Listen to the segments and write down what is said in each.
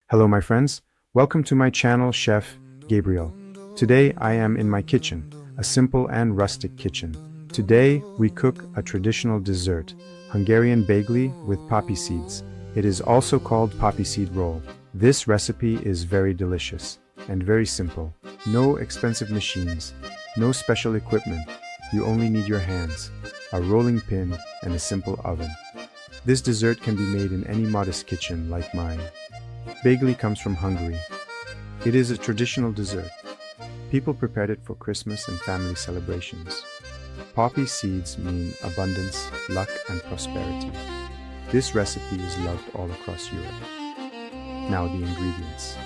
Hello my friends, welcome to my channel Chef Gabriel. Today I am in my kitchen, a simple and rustic kitchen. Today we cook a traditional dessert, Hungarian Beigli with poppy seeds. It is also called poppy seed roll. This recipe is very delicious and very simple. No expensive machines, no special equipment. You only need your hands, a rolling pin and a simple oven. This dessert can be made in any modest kitchen like mine. Bejgli comes from Hungary. It is a traditional dessert. People prepared it for Christmas and family celebrations. Poppy seeds mean abundance, luck, and prosperity. This recipe is loved all across Europe. Now the ingredients.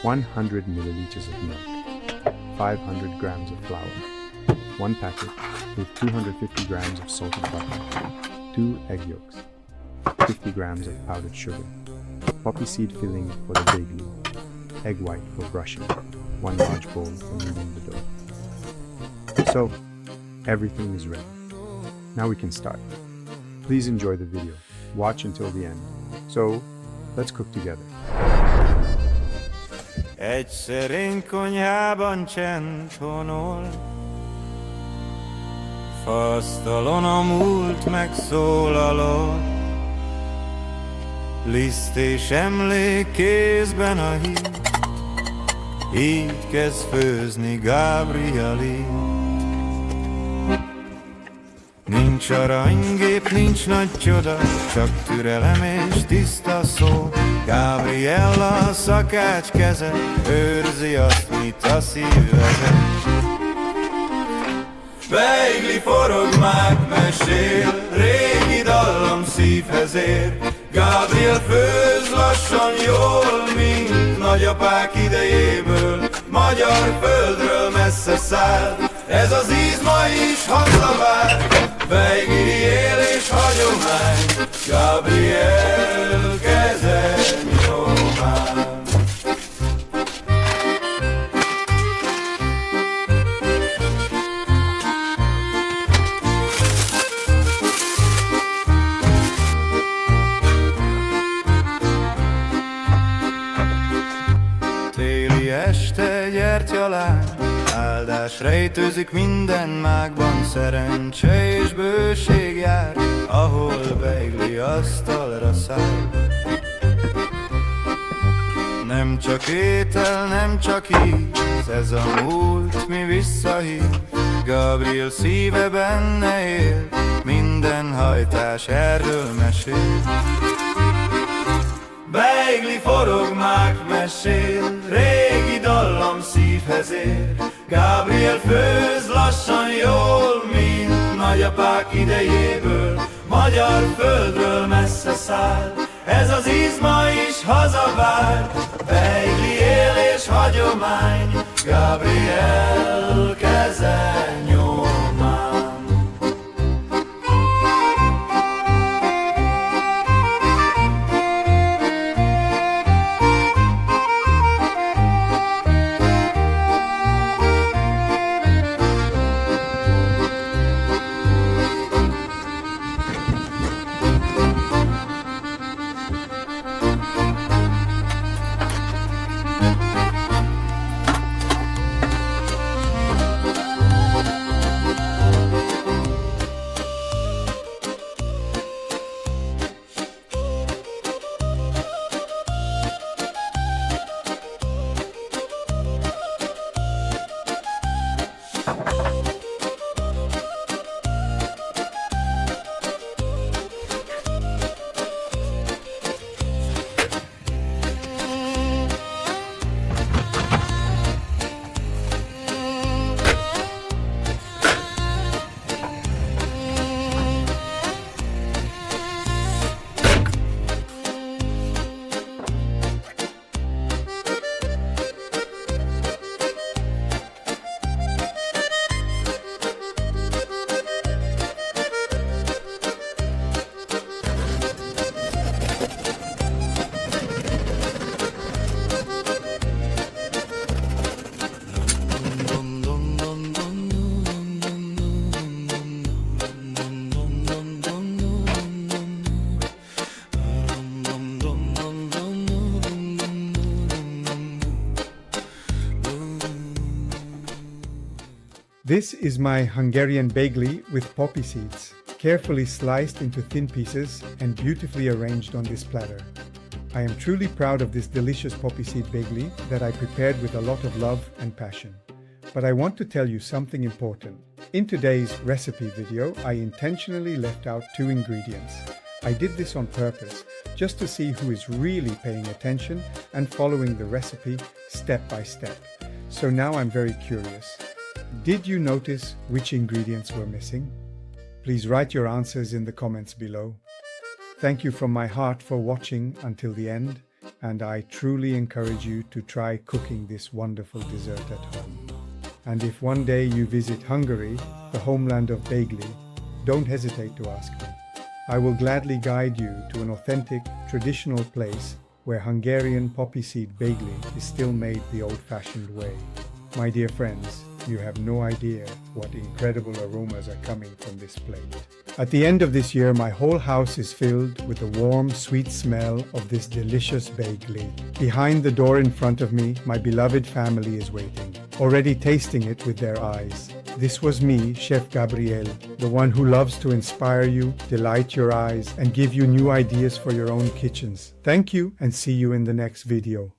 100 milliliters of milk, 500 grams of flour, 1 packet with 250 grams of salted butter, 2 egg yolks, 50 grams of powdered sugar, poppy seed filling for the bagley, egg white for brushing, 1 large bowl for kneading the dough. So, everything is ready. Now we can start. Please enjoy the video. Watch until the end. So, let's cook together. Egy szerény konyhában csend honol, faasztalon a múlt megszólalott, liszt és emlék kézben a híd, így kezd főzni Gabrieli. Nincs aranygép, nincs nagy csoda, csak türelem és tiszta szó. Gabriella a szakács keze, őrzi azt, mit a szív vezet. Beigli forog, mák mesél, régi dallam szívhez ér. Gabriel főz lassan jól, mint nagyapák idejéből. Magyar földről messze száll, ez az íz ma is hazavár. Beigli él és hagyomány, Gabriel keze nyomán. Téli este gyertyalány, áldás rejtőzik minden mágban, szerencse és bőség jár, ahol beigli asztalra száll. Nem csak étel, nem csak íz, ez a múlt mi visszahív. Gabriel szíve benne él, minden hajtás erről mesél. Beigli forog, mák mesél, régi dallam szívhez ér. Gabriel főz lassan jól, mint nagyapák idejéből. Magyar földről messze száll, ez az íz ma is hazavár. Beigli él és hagyomány, Gabriel keze nyomán. This is my Hungarian Beigli with poppy seeds, carefully sliced into thin pieces and beautifully arranged on this platter. I am truly proud of this delicious poppy seed bagley that I prepared with a lot of love and passion. But I want to tell you something important. In today's recipe video, I intentionally left out 2 ingredients. I did this on purpose, just to see who is really paying attention and following the recipe step by step. So now I'm very curious. Did you notice which ingredients were missing? Please write your answers in the comments below. Thank you from my heart for watching until the end, and I truly encourage you to try cooking this wonderful dessert at home. And if one day you visit Hungary, the homeland of Beigli, don't hesitate to ask me. I will gladly guide you to an authentic, traditional place where Hungarian poppy seed bagley is still made the old-fashioned way. My dear friends, you have no idea what incredible aromas are coming from this plate. At the end of this year, my whole house is filled with the warm, sweet smell of this delicious bagley. Behind the door in front of me, my beloved family is waiting, already tasting it with their eyes. This was me, Chef Gabriel, the one who loves to inspire you, delight your eyes, and give you new ideas for your own kitchens. Thank you, and see you in the next video.